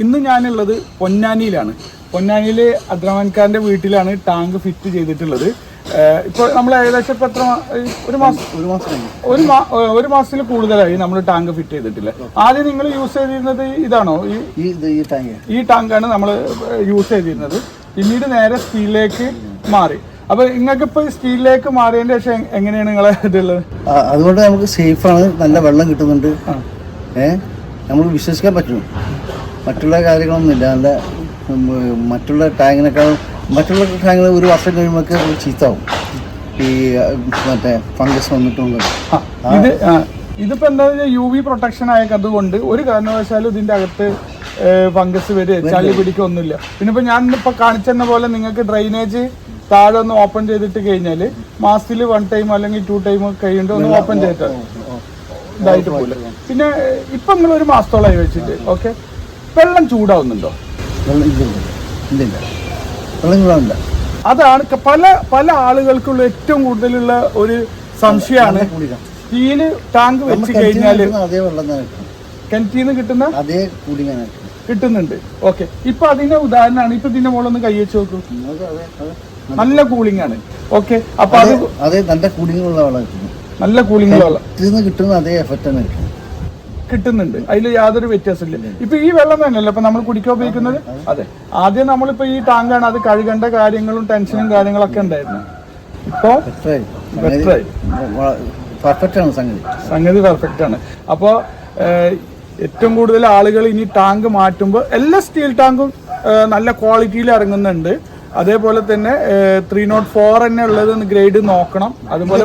ഇന്ന് ഞാനുള്ളത് പൊന്നാനിയിലാണ്. പൊന്നാനിയിൽ അബ്ദുറഹ്മാൻഖാന്റെ വീട്ടിലാണ് ടാങ്ക് ഫിറ്റ് ചെയ്തിട്ടുള്ളത്. ഇപ്പോൾ നമ്മൾ ഏകദേശം ഇപ്പോൾ എത്ര ഒരു മാസത്തിൽ കൂടുതലായി നമ്മൾ ടാങ്ക് ഫിറ്റ് ചെയ്തിട്ടില്ല. ആദ്യം നിങ്ങൾ യൂസ് ചെയ്തിരുന്നത് ഇതാണോ? ഈ ടാങ്കാണ് നമ്മൾ യൂസ് ചെയ്തിരുന്നത്. പിന്നീട് നേരെ സ്റ്റീലിലേക്ക് മാറി. അപ്പൊ നിങ്ങൾക്ക് ഇപ്പൊ സ്റ്റീലിലേക്ക് മാറിയതിന്റെ ശേഷം എങ്ങനെയാണ് നിങ്ങളെ ഇതുള്ളത്? അതുകൊണ്ട് നമുക്ക് സേഫാണ്, നല്ല വെള്ളം കിട്ടുന്നുണ്ട്, നമുക്ക് വിശ്വസിക്കാൻ പറ്റും. മറ്റുള്ള കാര്യങ്ങളൊന്നുമില്ല. നല്ല മറ്റുള്ള ടാങ്കിനേക്കാളും മറ്റുള്ള ടാങ്കിൽ ഒരു വർഷം കഴിയുമ്പോൾ ചീത്താവും, ഈ മറ്റേ ഫംഗസ് വന്നിട്ടുണ്ട്. ഇതിപ്പോ എന്താ UV പ്രൊട്ടക്ഷൻ ആയതുകൊണ്ട് ഒരു കാരണവശാലും ഇതിന്റെ അകത്ത് ഫംഗസ് വരെ ചളി പിടിക്കൊന്നുമില്ല. പിന്നെ ഇപ്പൊ ഞാൻ ഇപ്പൊ കാണിച്ചെന്ന പോലെ നിങ്ങൾക്ക് ഡ്രൈനേജ് താഴെ ഒന്ന് ഓപ്പൺ ചെയ്തിട്ട് കഴിഞ്ഞാൽ മാസത്തിൽ 1 ടൈം അല്ലെങ്കിൽ 2 ടൈം കഴിയുമ്പോൾ ഒന്ന് ഓപ്പൺ ചെയ്തിട്ട് ഇതായിട്ട് പോകില്ല. പിന്നെ ഇപ്പൊ നിങ്ങൾ ഒരു മാസത്തോളമായി വെച്ചിട്ട് ഓക്കെ, വെള്ളം ചൂടാവുന്നുണ്ടോ? അതാണ് പല ആളുകൾക്കുള്ള ഏറ്റവും കൂടുതലുള്ള ഒരു സംശയമാണ്. സ്റ്റീല് ടാങ്ക് വെച്ച് കഴിഞ്ഞാല് കിണറ്റിന്ന് കിട്ടുന്ന അതേ കിട്ടുന്നുണ്ട്. ഓക്കെ, ഇപ്പൊ അതിന്റെ ഉദാഹരണമാണ്. ഇപ്പൊ ഇതിന്റെ മുകളിലൊന്ന് കൈ വെച്ച് നോക്കൂ, നല്ല കൂളിംഗ് ആണ്. ഓക്കെ, അപ്പൊ അതേ നല്ല കൂളിംഗ് ഉള്ള വെള്ളം, നല്ല കൂളിംഗ് വെള്ളം കിട്ടുന്ന അതേ എഫക്റ്റ് ആണ് കിട്ടുന്നുണ്ട്. അതിൽ യാതൊരു വ്യത്യാസമില്ല. ഇപ്പൊ ഈ വെള്ളം തന്നെയല്ലേ ഇപ്പൊ നമ്മൾ കുടിക്കാൻ ഉപയോഗിക്കുന്നത്? അതെ, ആദ്യം നമ്മളിപ്പോ ഈ ടാങ്കാണ്, അത് കഴുകേണ്ട കാര്യങ്ങളും ടെൻഷനും കാര്യങ്ങളൊക്കെ ഉണ്ടായിരുന്നു. ഇപ്പൊ സംഗതി പെർഫെക്റ്റ് ആണ്. അപ്പൊ ഏറ്റവും കൂടുതൽ ആളുകൾ ഇനി ടാങ്ക് മാറ്റുമ്പോൾ എല്ലാ സ്റ്റീൽ ടാങ്കും നല്ല ക്വാളിറ്റിയിൽ ഇറങ്ങുന്നുണ്ട്. അതേപോലെ തന്നെ 304 തന്നെ ഉള്ളത് ഗ്രേഡ് നോക്കണം. അതുപോലെ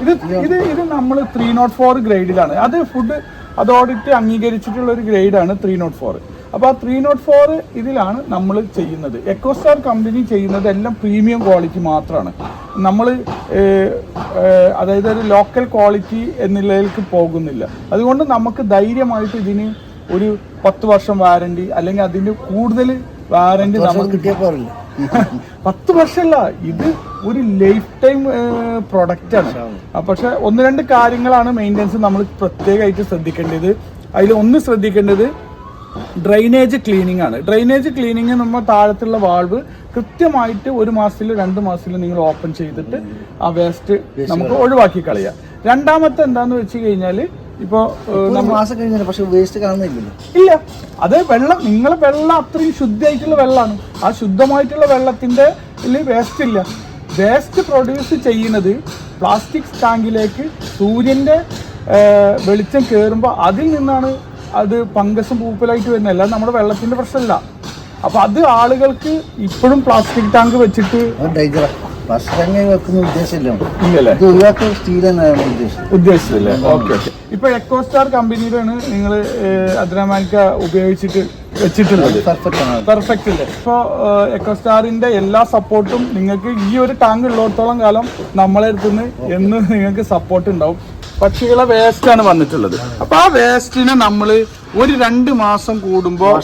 ഇത് നമ്മൾ 304 ഗ്രേഡിലാണ്. അത് ഫുഡ് അതോറിറ്റി അംഗീകരിച്ചിട്ടുള്ള ഒരു ഗ്രേഡാണ് 304. അപ്പോൾ ആ 304 ഇതിലാണ് നമ്മൾ ചെയ്യുന്നത്. എക്കോസ്റ്റാർ കമ്പനി ചെയ്യുന്നത് എല്ലാം പ്രീമിയം ക്വാളിറ്റി മാത്രമാണ്. നമ്മൾ അതായത് ഒരു ലോക്കൽ ക്വാളിറ്റി എന്നുള്ളതിലേക്ക് പോകുന്നില്ല. അതുകൊണ്ട് നമുക്ക് ധൈര്യമായിട്ട് ഇതിന് ഒരു 10 വർഷം വാറണ്ടി അല്ലെങ്കിൽ അതിന് കൂടുതൽ വാറണ്ടി നമുക്ക് കിട്ടിയപ്പോൾ 10 വർഷമല്ല, ഇത് ഒരു ലൈഫ് ടൈം പ്രൊഡക്റ്റാണ്. പക്ഷെ 1-2 കാര്യങ്ങളാണ് മെയിൻ്റെനൻസ് നമ്മൾ പ്രത്യേകമായിട്ട് ശ്രദ്ധിക്കേണ്ടത്. അതിൽ ഒന്ന് ശ്രദ്ധിക്കേണ്ടത് ഡ്രൈനേജ് ക്ലീനിങ് ആണ്. ഡ്രൈനേജ് ക്ലീനിങ് നമ്മൾ താഴത്തുള്ള വാൾവ് കൃത്യമായിട്ട് 1 മാസത്തിൽ 2 മാസത്തിൽ നിങ്ങൾ ഓപ്പൺ ചെയ്തിട്ട് ആ വേസ്റ്റ് നമുക്ക് ഒഴിവാക്കി കളയാം. രണ്ടാമത്തെ എന്താന്ന് വെച്ച് കഴിഞ്ഞാൽ ഇപ്പൊ വേസ്റ്റ് കാണുന്നില്ല. ഇല്ല, അത് വെള്ളം, നിങ്ങളെ വെള്ളം അത്രയും ശുദ്ധമായിട്ടുള്ള വെള്ളമാണ്. ആ ശുദ്ധമായിട്ടുള്ള വെള്ളത്തിന്റെ വേസ്റ്റ് ഇല്ല. വേസ്റ്റ് പ്രൊഡ്യൂസ് ചെയ്യുന്നത് പ്ലാസ്റ്റിക് ടാങ്കിലേക്ക് സൂര്യന്റെ വെളിച്ചം കയറുമ്പോൾ അതിൽ നിന്നാണ് അത് ഫംഗസും പൂപ്പലായിട്ട് വരുന്നത്. അല്ലാതെ നമ്മുടെ വെള്ളത്തിന്റെ പ്രശ്നമല്ല. അപ്പൊ അത് ആളുകൾക്ക് ഇപ്പോഴും പ്ലാസ്റ്റിക് ടാങ്ക് വെച്ചിട്ട് ഉദ്ദേശിച്ചില്ലേ? Okay okay. ഇപ്പൊ എക്കോസ്റ്റാർ കമ്പനിയിലാണ് നിങ്ങൾ അബ്ദുറഹ്മാൻഖ ഉപയോഗിച്ചിട്ട് വെച്ചിട്ടുള്ളത്. പെർഫെക്റ്റ് അല്ലേ? ഇപ്പൊ എക്കോസ്റ്റാറിന്റെ എല്ലാ സപ്പോർട്ടും നിങ്ങൾക്ക് ഈ ഒരു ടാങ്ക് ഉള്ളിടത്തോളം കാലം നമ്മളെ അടുത്തുനിന്ന് എന്ന് നിങ്ങൾക്ക് സപ്പോർട്ട് ഉണ്ടാവും. പക്ഷികളെ വേസ്റ്റ് ആണ് വന്നിട്ടുള്ളത്. അപ്പൊ ആ വേസ്റ്റിനെ നമ്മൾ ഒരു 2 മാസം കൂടുമ്പോൾ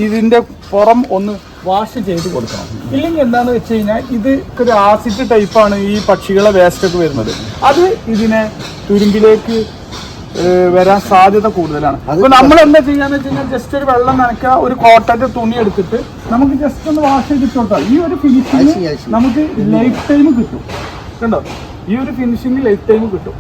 ഇതിന്റെ പുറം ഒന്ന് വാഷ് ചെയ്ത് കൊടുക്കണം. ഇല്ലെങ്കിൽ എന്താണെന്ന് വെച്ച് കഴിഞ്ഞാൽ ഇത് ഒരു ആസിഡ് ടൈപ്പാണ് ഈ പക്ഷികളെ വേസ്റ്റ് ഒക്കെ വരുന്നത്. അത് ഇതിനെ തുരുമ്പിലേക്ക് വരാൻ സാധ്യത കൂടുതലാണ്. അപ്പൊ നമ്മൾ എന്താ ചെയ്യാന്ന് വെച്ച് കഴിഞ്ഞാൽ ജസ്റ്റ് ഒരു വെള്ളം നനയ്ക്കുക, ഒരു കോട്ടന്റെ തുണി എടുത്തിട്ട് നമുക്ക് ജസ്റ്റ് ഒന്ന് വാഷ് ചെയ്തിട്ട് കൊടുത്താൽ ഈ ഒരു ഫിനിഷിങ് നമുക്ക് ലൈഫ് ടൈം കിട്ടും. കണ്ടോ? ഈ ഒരു ഫിനിഷിങ് ലൈഫ് ടൈം കിട്ടും.